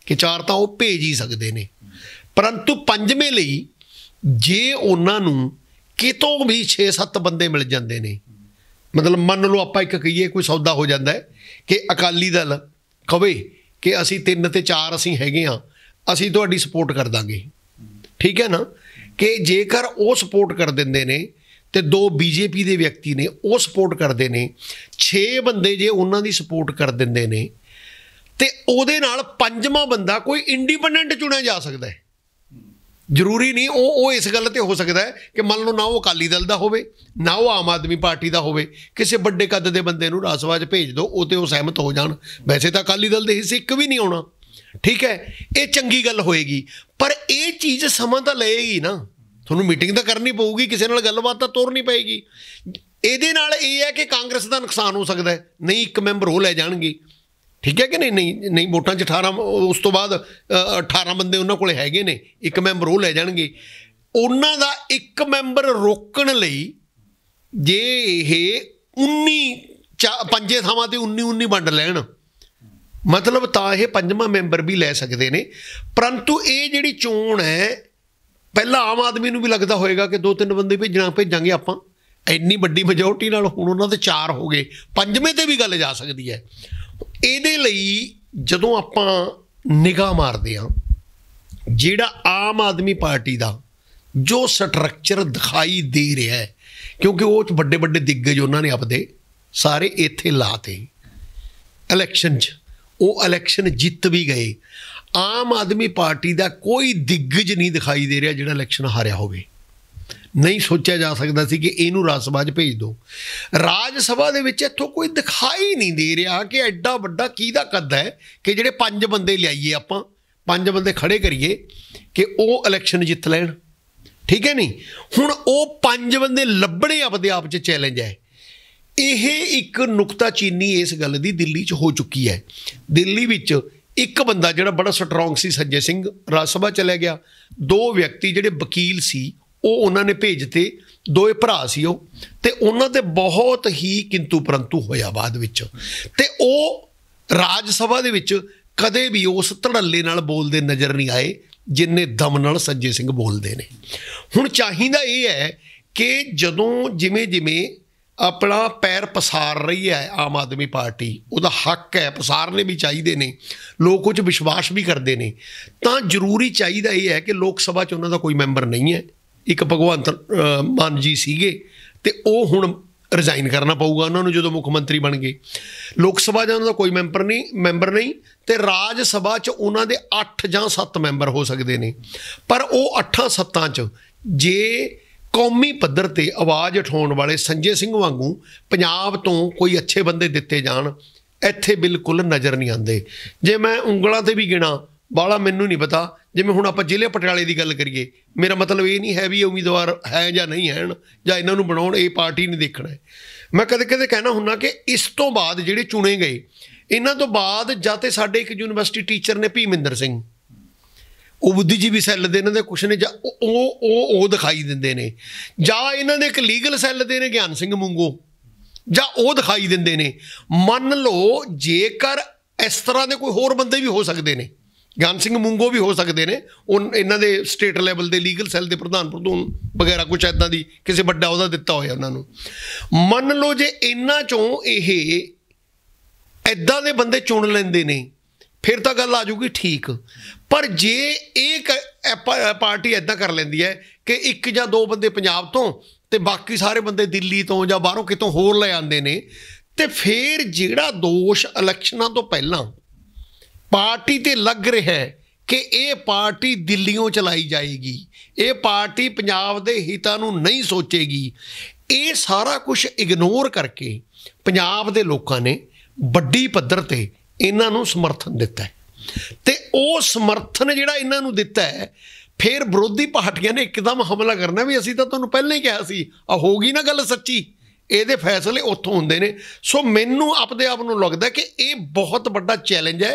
Speaker 2: ਕਿ 4 ਤਾਂ ਉਹ ਭੇਜ ਹੀ ਸਕਦੇ ਨੇ, परंतु पंजवें लई जे उन्होंने कितों भी 6-7 बंदे मिल जाते हैं, मतलब मान लो आप एक कहिए कोई सौदा हो जाता है कि अकाली दल कहे कि असी 3 ते 4 असी हैगे हाँ, असी तुहाडी सपोर्ट कर देंगे, ठीक है ना, कि जेकर वो सपोर्ट कर देंगे ने तो 2 बीजेपी के व्यक्ति ने वो सपोर्ट करते हैं, 6 बंदे जे उन्होंने सपोर्ट कर देंगे ने तो उहदे नाल 5वां बंदा कोई इंडिपेंडेंट चुनिया जा सकता है। जरूरी नहीं वो इस गल ते हो सकता है कि मान लो ना वो अकाली दल का होवे ना वो आम आदमी पार्टी का होवे, किसी बड़े कद के बंदे नूं राज सभा भेज दो वो तो सहमत हो जान। वैसे तो अकाली दल के हिस्से एक भी नहीं आना, ठीक है, ये चंगी गल होएगी, पर यह चीज़ समा तो लेगी ना, थोनू मीटिंग तो करनी पऊगी, किसी नाल गलबात तो तोरनी पेगी। ये नाल ये है कि कांग्रेस का नुकसान हो सकता है, नहीं एक मैंबर वो लै जाएंगे, ठीक है कि नहीं, नहीं नहीं वोटां 18 उस तो बाद 18 बंदे उन्होंने कोले हैगे ने, एक मैंबर वो लै जाएंगे। उन्हां दा एक मैंबर रोकण लई जे ये 5 थावां ते 19 वंड लैण, मतलब तां ये 5वां मैंबर भी लै सकते हैं। परंतु ये जिहड़ी चोण है, पहला आम आदमी नूं भी लगता होएगा कि 2-3 बंदे भेजांगे आपां, इन्नी वड्डी मेजोरिटी नाल हुण उन्हां दे 4 हो गए, 5वें ते भी गल जा सकती है। ਇਹਦੇ ਲਈ ਜਦੋਂ ਆਪਾਂ ਨਿਗਾਹ ਮਾਰਦੇ ਹਾਂ, ਜਿਹੜਾ ਆਮ ਆਦਮੀ ਪਾਰਟੀ ਦਾ ਜੋ ਸਟਰਕਚਰ ਦਿਖਾਈ ਦੇ ਰਿਹਾ ਹੈ, ਕਿਉਂਕਿ ਉਹ ਵੱਡੇ ਵੱਡੇ ਦਿੱਗਜ ਉਹਨਾਂ ਨੇ ਆਪਦੇ ਸਾਰੇ ਇੱਥੇ ਲਾਤੇ ਇਲੈਕਸ਼ਨ 'ਚ, ਉਹ ਇਲੈਕਸ਼ਨ ਜਿੱਤ ਵੀ ਗਏ। ਆਮ ਆਦਮੀ ਪਾਰਟੀ ਦਾ ਕੋਈ ਦਿੱਗਜ ਨਹੀਂ ਦਿਖਾਈ ਦੇ ਰਿਹਾ ਜਿਹੜਾ ਇਲੈਕਸ਼ਨ ਹਾਰਿਆ ਹੋਵੇ। नहीं सोचा जा सकता सी कि इनू राज सभा भेज दो, राज सभा दे विच इत्थों कोई दिखाई नहीं दे रहा कि एड्डा वड्डा किहदा कद है कि जिहड़े 5 बंदे लियाइए, आपां 5 बंदे खड़े करिए कि वो इलैक्शन जित लैण, ठीक है नहीं। हुण वो 5 बंदे लभणे अपने आप च चैलेंज है। यह एक नुकताचीनी इस गल दी दिल्ली च हो चुकी है। दिल्ली विच एक बंदा जिहड़ा बड़ा स्ट्रोंग सी संजय सिंह राज सभा चला गया, 2 व्यक्ति जिहड़े वकील सी वो उन्होंने भेजते, 2 भरा सी ते उन्हां ते बहुत ही किंतु परंतु होया बाद विच, ते वो राज सभा दे विच कदे भी उस धड़ल्ले नाल बोलदे नज़र नहीं आए जिन्ने दम नाल संजय सिंह बोलते हैं। हुण चाहिदा ये है कि जदों जिमें जिमें अपना पैर पसार रही है आम आदमी पार्टी, उसका हक है, पसारने भी चाहिए ने, लोग कुछ विश्वास भी करते हैं, तो जरूरी चाहिए ये है कि लोक सभा च उन्हां दा कोई मैंबर नहीं है। एक भगवंत मान जी सीगे ते वो हुण रिजाइन करना पऊगा उन्होंने जो मुख मंत्री बन गए। लोक सभा च उन्होंने कोई मैंबर नहीं तो राज सभा च उन्होंने 8 ਜਾਂ 7 मैंबर हो सकते हैं, पर वो 8-7 च जे कौमी पद्धर ते आवाज़ उठाने वाले संजय सिंह वांगू पंजाब तो कोई अच्छे बंदे दिते जान, इत्थे बिल्कुल नज़र नहीं आते। जे मैं ਉਂਗਲਾਂ ते भी गिना बाला मैनू नहीं पता, जिवें हुण आपां ਜ਼ਿਲ੍ਹੇ पटियाले की गल करिए, मेरा मतलब ये नहीं है भी उम्मीदवार है या नहीं है या इन्हों बनाउण ये पार्टी नहीं देखना है। मैं कदे कदे कहना हुन्ना कि इस तो बाद जिहड़े चुने गए, इन्हां तो बाद जां ते साडे एक यूनिवर्सिटी टीचर ने भीमिंदर सिंह, वो बुद्धिजीवी सैल दे इन्हां दे कुछ ने, ओ दिखाई दिंदे ने, जां इन्हां दे एक लीगल सैल दे ने ज्ञान सिंह मूंगो, जां ओ दिखाई दिंदे ने। मन लो जेकर इस तरह के कोई होर बंदे भी हो सकते हैं, ज्ञान सिंह मूंगो भी हो सकते हैं, इन्हों के स्टेट लैवल के लीगल सैल के प्रधान वगैरह कुछ इदा की किसी बड़ा अहदा दिता होया उन्होंने। मन लो जे इन्हां चों ये इदां दे बंदे चुन लेंदे ने फिर तो गल आ जाऊगी ठीक, पर जे एक पार्टी इदा कर लेंदी है कि 1 ਜਾਂ 2 बंदे पंजाब तो ते बाकी सारे बंदे दिल्ली तो या बाहरों कितों होर ले आते हैं, तो फिर जिहड़ा दोष इलैक्शनां तो पहलां पार्टी ते लग रहा है कि ये पार्टी दिल्लियों चलाई जाएगी, ये पार्टी पंजाब दे हितां नूं नहीं सोचेगी, ये सारा कुछ इग्नोर करके पंजाब दे लोकां ने वड्डी पद्धर ते इन्हां नूं समर्थन दिता है। ते वो समर्थन जिहड़ा इन्हां नूं दिता है, फिर विरोधी पार्टियां ने एकदम हमला करना भी असीं तां तुहानूं पहलां ही कहा सी, होगी ना गल सच्ची, ये फैसले उत्थों होंदे ने। सो मैनूं अपने आप नूं लगदा कि ये बहुत बड़ा चैलेंज है,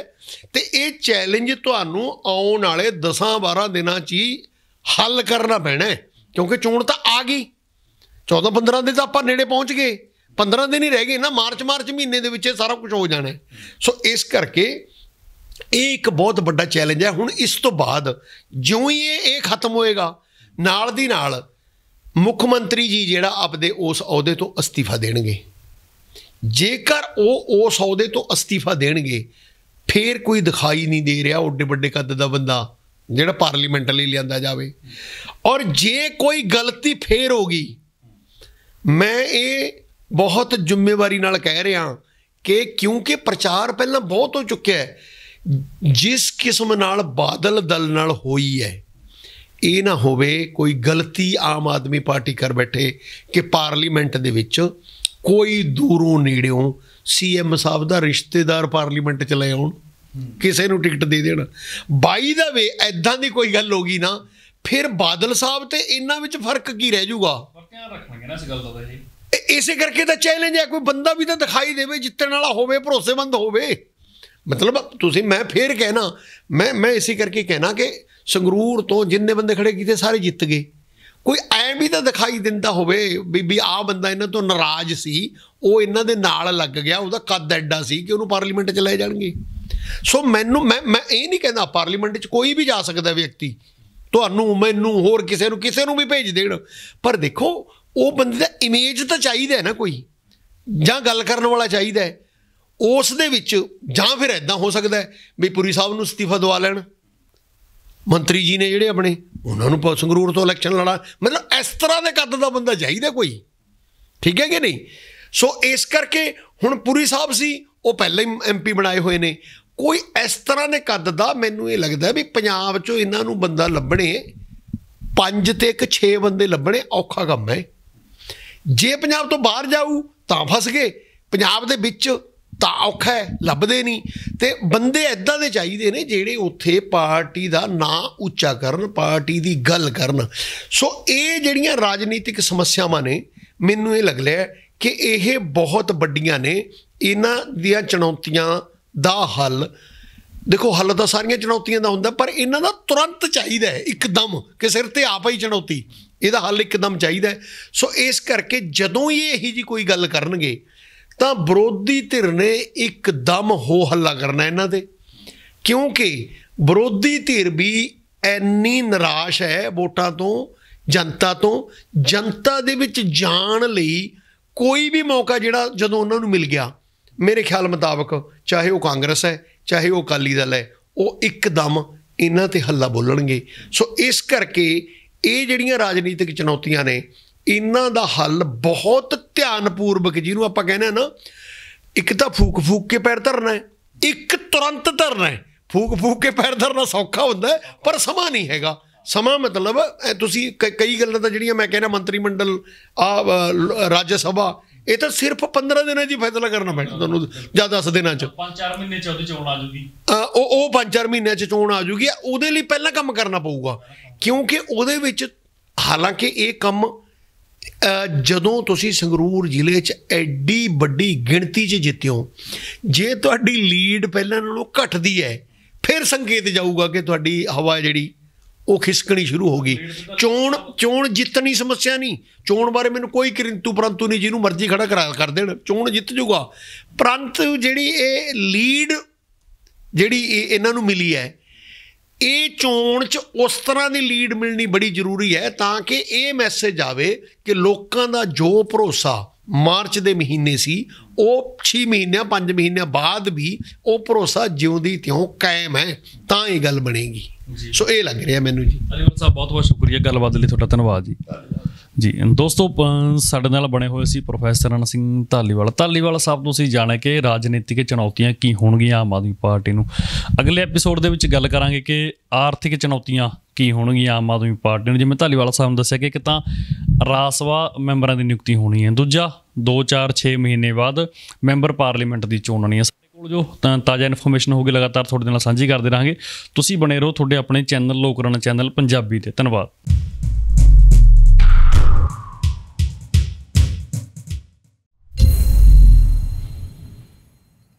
Speaker 2: तो ये चैलेंज तुहानूं आउण वाले 10-12 दिनां च ही हल करना पैना है, क्योंकि चोण तो आ गई, 14-15 दिन तो आपां नेड़े पहुँच गए, 15 दिन ही रह गए ना, मार्च महीने दे विच सारा कुछ हो जाना है। सो इस करके ਇਹ ਇੱਕ ਬਹੁਤ ਵੱਡਾ ਚੈਲੰਜ ਹੈ। ਹੁਣ ਇਸ ਤੋਂ ਬਾਅਦ ਜਿਉਂ ਹੀ ਇਹ ਖਤਮ ਹੋਏਗਾ, ਨਾਲ ਦੀ ਨਾਲ ਮੁੱਖ ਮੰਤਰੀ ਜੀ ਜਿਹੜਾ ਆਪਦੇ ਉਸ ਅਹੁਦੇ ਤੋਂ ਅਸਤੀਫਾ ਦੇਣਗੇ। ਜੇਕਰ ਉਹ ਉਸ ਅਹੁਦੇ ਤੋਂ ਅਸਤੀਫਾ ਦੇਣਗੇ, ਫਿਰ ਕੋਈ ਦਿਖਾਈ ਨਹੀਂ ਦੇ ਰਿਹਾ ਓਡੇ ਵੱਡੇ ਕੱਦ ਦਾ ਬੰਦਾ ਜਿਹੜਾ ਪਾਰਲੀਮੈਂਟ ਲਈ ਲਿਆਂਦਾ ਜਾਵੇ। ਔਰ ਜੇ ਕੋਈ ਗਲਤੀ ਫੇਰ ਹੋ ਗਈ, ਮੈਂ ਇਹ ਬਹੁਤ ਜ਼ਿੰਮੇਵਾਰੀ ਨਾਲ ਕਹਿ ਰਿਹਾ ਕਿ ਕਿਉਂਕਿ ਪ੍ਰਚਾਰ ਪਹਿਲਾਂ ਬਹੁਤ ਹੋ ਚੁੱਕਿਆ ਹੈ, ਜਿਸ ਕਿਸਮ ਨਾਲ ਬਾਦਲ ਦਲ ਨਾਲ ਹੋਈ ਹੈ, ਇਹ ਨਾ ਹੋਵੇ ਕੋਈ ਗਲਤੀ ਆਮ ਆਦਮੀ ਪਾਰਟੀ ਕਰ ਬੈਠੇ ਕਿ ਪਾਰਲੀਮੈਂਟ ਦੇ ਵਿੱਚ ਕੋਈ ਦੂਰੋਂ ਨੇੜਿਓਂ CM ਸਾਹਿਬ ਦਾ ਰਿਸ਼ਤੇਦਾਰ ਪਾਰਲੀਮੈਂਟ ਚ ਲੈ ਆਉਣ, ਕਿਸੇ ਨੂੰ ਟਿਕਟ ਦੇ ਦੇਣ। ਬਾਈ ਦਾ ਵੇ ਐਦਾਂ ਦੀ ਕੋਈ ਗੱਲ ਹੋ ਗਈ ਨਾ, ਫਿਰ ਬਾਦਲ ਸਾਹਿਬ ਤੇ ਇਹਨਾਂ ਵਿੱਚ ਫਰਕ ਕੀ ਰਹਿ ਜਾਊਗਾ?
Speaker 1: ਧਿਆਨ ਰੱਖਣਗੇ ਨਾ ਇਸ ਗੱਲ ਦਾ।
Speaker 2: ਇਸੇ ਕਰਕੇ ਤਾਂ ਚੈਲੰਜ ਹੈ, ਕੋਈ ਬੰਦਾ ਵੀ ਤਾਂ ਦਿਖਾਈ ਦੇਵੇ, ਜਿੱਤਣ ਵਾਲਾ ਹੋਵੇ, ਭਰੋਸੇਮੰਦ ਹੋਵੇ। ਮਤਲਬ ਤੁਸੀਂ, ਮੈਂ ਫੇਰ ਕਹਿਣਾ, ਮੈਂ ਇਸੇ ਕਰਕੇ ਕਹਿਣਾ ਕਿ ਸੰਗਰੂਰ ਤੋਂ ਜਿੰਨੇ ਬੰਦੇ ਖੜੇ ਕੀਤੇ ਸਾਰੇ ਜਿੱਤ ਗਏ। ਕੋਈ ਐਂ ਵੀ ਤਾਂ ਦਿਖਾਈ ਦਿੰਦਾ ਹੋਵੇ ਵੀ ਆਹ ਬੰਦਾ ਇਹਨਾਂ ਤੋਂ ਨਾਰਾਜ਼ ਸੀ, ਉਹ ਇਹਨਾਂ ਦੇ ਨਾਲ ਲੱਗ ਗਿਆ, ਉਹਦਾ ਕੱਦ ਐਡਾ ਸੀ ਕਿ ਉਹਨੂੰ ਪਾਰਲੀਮੈਂਟ 'ਚ ਲੈ ਜਾਣਗੇ। ਸੋ ਮੈਂ ਇਹ ਨਹੀਂ ਕਹਿੰਦਾ ਪਾਰਲੀਮੈਂਟ 'ਚ ਕੋਈ ਵੀ ਜਾ ਸਕਦਾ ਵਿਅਕਤੀ, ਤੁਹਾਨੂੰ, ਮੈਨੂੰ, ਹੋਰ ਕਿਸੇ ਨੂੰ ਵੀ ਭੇਜ ਦੇਣ, ਪਰ ਦੇਖੋ ਉਹ ਬੰਦੇ ਦਾ ਇਮੇਜ ਤਾਂ ਚਾਹੀਦਾ ਹੈ ਨਾ, ਕੋਈ ਜਾਂ ਗੱਲ ਕਰਨ ਵਾਲਾ ਚਾਹੀਦਾ ਹੈ ਉਸ ਦੇ ਵਿੱਚ। ਜਾਂ ਫਿਰ ਇੱਦਾਂ ਹੋ ਸਕਦਾ ਵੀ ਪੁਰੀ ਸਾਹਿਬ ਨੂੰ ਅਸਤੀਫਾ ਦਵਾ ਲੈਣ ਮੰਤਰੀ ਜੀ ਨੇ ਜਿਹੜੇ ਆਪਣੇ, ਉਹਨਾਂ ਨੂੰ ਸੰਗਰੂਰ ਤੋਂ ਇਲੈਕਸ਼ਨ ਲੜਾ। ਮਤਲਬ ਇਸ ਤਰ੍ਹਾਂ ਦੇ ਕੱਦ ਦਾ ਬੰਦਾ ਚਾਹੀਦਾ ਕੋਈ, ਠੀਕ ਹੈ ਕਿ ਨਹੀਂ? ਸੋ ਇਸ ਕਰਕੇ ਹੁਣ ਪੁਰੀ ਸਾਹਿਬ ਸੀ, ਉਹ ਪਹਿਲਾਂ ਹੀ MP ਬਣਾਏ ਹੋਏ ਨੇ। ਕੋਈ ਇਸ ਤਰ੍ਹਾਂ ਦੇ ਕੱਦ ਦਾ ਮੈਨੂੰ ਇਹ ਲੱਗਦਾ ਵੀ ਪੰਜਾਬ 'ਚੋਂ ਇਹਨਾਂ ਨੂੰ ਬੰਦਾ ਲੱਭਣੇ 5 ਤੇ 6 ਬੰਦੇ ਲੱਭਣੇ ਔਖਾ ਕੰਮ ਹੈ। ਜੇ ਪੰਜਾਬ ਤੋਂ ਬਾਹਰ ਜਾਊ ਤਾਂ ਫਸ ਗਏ, ਪੰਜਾਬ ਦੇ ਵਿੱਚ ਤਾਂ ਔਖਾ ਹੈ, ਲੱਭਦੇ ਨਹੀਂ। ਤੇ ਬੰਦੇ ਇੱਦਾਂ ਦੇ ਚਾਹੀਦੇ ਨੇ ਜਿਹੜੇ ਉੱਥੇ ਪਾਰਟੀ ਦਾ ਨਾਂ ਉੱਚਾ ਕਰਨ, ਪਾਰਟੀ ਦੀ ਗੱਲ ਕਰਨ। ਸੋ ਇਹ ਜਿਹੜੀਆਂ ਰਾਜਨੀਤਿਕ ਸਮੱਸਿਆਵਾਂ ਨੇ, ਮੈਨੂੰ ਇਹ ਲੱਗ ਰਿਹਾ ਕਿ ਇਹ ਬਹੁਤ ਵੱਡੀਆਂ ਨੇ। ਇਹਨਾਂ ਦੀਆਂ ਚੁਣੌਤੀਆਂ ਦਾ ਹੱਲ, ਦੇਖੋ ਹੱਲ ਤਾਂ ਸਾਰੀਆਂ ਚੁਣੌਤੀਆਂ ਦਾ ਹੁੰਦਾ, ਪਰ ਇਹਨਾਂ ਦਾ ਤੁਰੰਤ ਚਾਹੀਦਾ ਹੈ, ਇੱਕਦਮ, ਕਿ ਸਿਰ ਤੇ ਆਪ ਹੀ ਚੁਣੌਤੀ, ਇਹਦਾ ਹੱਲ ਇੱਕਦਮ ਚਾਹੀਦਾ। ਸੋ ਇਸ ਕਰਕੇ ਜਦੋਂ ਹੀ ਇਹੀ ਜੀ ਕੋਈ ਗੱਲ ਕਰਨਗੇ ਤਾਂ ਵਿਰੋਧੀ ਧਿਰ ਨੇ ਇੱਕਦਮ ਹੋ ਹੱਲਾ ਕਰਨਾ ਇਹਨਾਂ ਦੇ, ਕਿਉਂਕਿ ਵਿਰੋਧੀ ਧਿਰ ਵੀ ਇੰਨੀ ਨਿਰਾਸ਼ ਹੈ ਵੋਟਾਂ ਤੋਂ, ਜਨਤਾ ਤੋਂ। ਜਨਤਾ ਦੇ ਵਿੱਚ ਜਾਣ ਲਈ ਕੋਈ ਵੀ ਮੌਕਾ ਜਿਹੜਾ ਜਦੋਂ ਉਹਨਾਂ ਨੂੰ ਮਿਲ ਗਿਆ, ਮੇਰੇ ਖਿਆਲ ਮੁਤਾਬਕ, ਚਾਹੇ ਉਹ ਕਾਂਗਰਸ ਹੈ, ਚਾਹੇ ਉਹ ਅਕਾਲੀ ਦਲ ਹੈ, ਉਹ ਇੱਕਦਮ ਇਹਨਾਂ 'ਤੇ ਹੱਲਾ ਬੋਲਣਗੇ। ਸੋ ਇਸ ਕਰਕੇ ਇਹ ਜਿਹੜੀਆਂ ਰਾਜਨੀਤਿਕ ਚੁਣੌਤੀਆਂ ਨੇ, ਇਹਨਾਂ ਦਾ ਹੱਲ ਬਹੁਤ ਧਿਆਨਪੂਰਵਕ, ਜਿਹਨੂੰ ਆਪਾਂ ਕਹਿੰਦੇ ਹਾਂ ਨਾ, ਇੱਕ ਤਾਂ ਫੂਕ ਕੇ ਪੈਰ ਧਰਨਾ ਹੈ, ਇੱਕ ਤੁਰੰਤ ਧਰਨਾ ਹੈ। ਫੂਕ ਕੇ ਪੈਰ ਧਰਨਾ ਸੌਖਾ ਹੁੰਦਾ, ਪਰ ਸਮਾਂ ਨਹੀਂ ਹੈਗਾ। ਸਮਾਂ ਮਤਲਬ ਤੁਸੀਂ ਕਈ ਗੱਲਾਂ ਤਾਂ ਜਿਹੜੀਆਂ ਮੈਂ ਕਹਿੰਦਾ ਮੰਤਰੀ ਮੰਡਲ, ਰਾਜ ਸਭਾ, ਇਹ ਤਾਂ ਸਿਰਫ 15 ਦਿਨਾਂ 'ਚ ਹੀ ਫੈਸਲਾ ਕਰਨਾ ਪੈਣਾ ਤੁਹਾਨੂੰ, ਜਾਂ 10 ਦਿਨਾਂ 'ਚ।
Speaker 1: 5-4 ਮਹੀਨੇ 'ਚ ਉਹਦੀ ਚੋਣ ਆ ਜੂਗੀ।
Speaker 2: ਉਹ 5-4 ਮਹੀਨਿਆਂ 'ਚ ਚੋਣ ਆ ਜੂਗੀ। ਉਹਦੇ ਲਈ ਪਹਿਲਾਂ ਕੰਮ ਕਰਨਾ ਪਊਗਾ, ਕਿਉਂਕਿ ਉਹਦੇ ਵਿੱਚ, ਹਾਲਾਂਕਿ ਇਹ ਕੰਮ ਜਦੋਂ ਤੁਸੀਂ ਸੰਗਰੂਰ ਜ਼ਿਲ੍ਹੇ 'ਚ ਐਡੀ ਵੱਡੀ ਗਿਣਤੀ 'ਚ ਜਿੱਤਿਓ, ਜੇ ਤੁਹਾਡੀ ਲੀਡ ਪਹਿਲਾਂ ਨਾਲੋਂ ਘਟਦੀ ਹੈ, ਫਿਰ ਸੰਕੇਤ ਜਾਊਗਾ ਕਿ ਤੁਹਾਡੀ ਹਵਾ ਜਿਹੜੀ ਉਹ ਖਿਸਕਣੀ ਸ਼ੁਰੂ ਹੋ ਗਈ। ਚੋਣ ਜਿੱਤਣੀ ਸਮੱਸਿਆ ਨਹੀਂ, ਚੋਣ ਬਾਰੇ ਮੈਨੂੰ ਕੋਈ ਕਿੰਤੂ ਪਰੰਤੂ ਨਹੀਂ, ਜਿਹਨੂੰ ਮਰਜ਼ੀ ਖੜਾ ਕਰ ਦੇਣ, ਚੋਣ ਜਿੱਤ ਜੂਗਾ। ਪਰੰਤੂ ਜਿਹੜੀ ਇਹ ਲੀਡ ਜਿਹੜੀ ਇਹਨਾਂ ਨੂੰ ਮਿਲੀ ਹੈ, ਇਹ ਚੋਣ 'ਚ ਉਸ ਤਰ੍ਹਾਂ ਦੀ ਲੀਡ ਮਿਲਣੀ ਬੜੀ ਜ਼ਰੂਰੀ ਹੈ, ਤਾਂ ਕਿ ਇਹ ਮੈਸੇਜ ਆਵੇ ਕਿ ਲੋਕਾਂ ਦਾ ਜੋ ਭਰੋਸਾ ਮਾਰਚ ਦੇ ਮਹੀਨੇ ਸੀ, ਉਹ 6 ਮਹੀਨਿਆਂ 5 ਮਹੀਨਿਆਂ ਬਾਅਦ ਵੀ ਉਹ ਭਰੋਸਾ ਜਿਉਂਦੀ ਤਿਉਂ ਕਾਇਮ ਹੈ, ਤਾਂ ਇਹ ਗੱਲ ਬਣੇਗੀ। ਸੋ ਇਹ ਲੱਗ ਰਿਹਾ ਮੈਨੂੰ ਜੀ।
Speaker 1: ਧਾਲੀਵਾਲ ਸਾਹਿਬ, ਬਹੁਤ ਬਹੁਤ ਸ਼ੁਕਰੀਆ ਗੱਲਬਾਤ ਲਈ, ਤੁਹਾਡਾ ਧੰਨਵਾਦ ਜੀ। ਜੀ ਦੋਸਤੋ, ਸਾਡੇ ਨਾਲ ਬਣੇ ਹੋਏ ਸੀ ਪ੍ਰੋਫੈਸਰ ਰਣ ਸਿੰਘ ਧਾਲੀਵਾਲ ਸਾਹਿਬ ਤੋਂ ਅਸੀਂ ਜਾਣਿਆ ਕਿ ਰਾਜਨੀਤਿਕ ਚੁਣੌਤੀਆਂ ਕੀ ਹੋਣਗੀਆਂ ਆਮ ਆਦਮੀ ਪਾਰਟੀ ਨੂੰ। ਅਗਲੇ ਐਪੀਸੋਡ ਦੇ ਵਿੱਚ ਗੱਲ ਕਰਾਂਗੇ ਕਿ ਆਰਥਿਕ ਚੁਣੌਤੀਆਂ ਕੀ ਹੋਣਗੀਆਂ ਆਮ ਆਦਮੀ ਪਾਰਟੀ ਨੂੰ। ਜਿਵੇਂ ਧਾਲੀਵਾਲ ਸਾਹਿਬ ਨੇ ਦੱਸਿਆ ਕਿ ਇੱਕ ਤਾਂ ਰਾਜ ਸਭਾ ਮੈਂਬਰਾਂ ਦੀ ਨਿਯੁਕਤੀ ਹੋਣੀ ਹੈ, ਦੂਜਾ 2-4-6 ਮਹੀਨੇ ਬਾਅਦ ਮੈਂਬਰ ਪਾਰਲੀਮੈਂਟ ਦੀ ਚੋਣ ਹੋਣੀ ਹੈ। ਸਾਡੇ ਕੋਲ ਜੋ ਤਾਜ਼ਾ ਇਨਫੋਰਮੇਸ਼ਨ ਹੋਊਗੀ ਲਗਾਤਾਰ ਤੁਹਾਡੇ ਨਾਲ ਸਾਂਝੀ ਕਰਦੇ ਰਹਾਂਗੇ। ਤੁਸੀਂ ਬਣੇ ਰਹੋ ਤੁਹਾਡੇ ਆਪਣੇ ਚੈਨਲ ਲੋਕ ਰਣ ਚੈਨਲ ਪੰਜਾਬੀ 'ਤੇ। ਧੰਨਵਾਦ।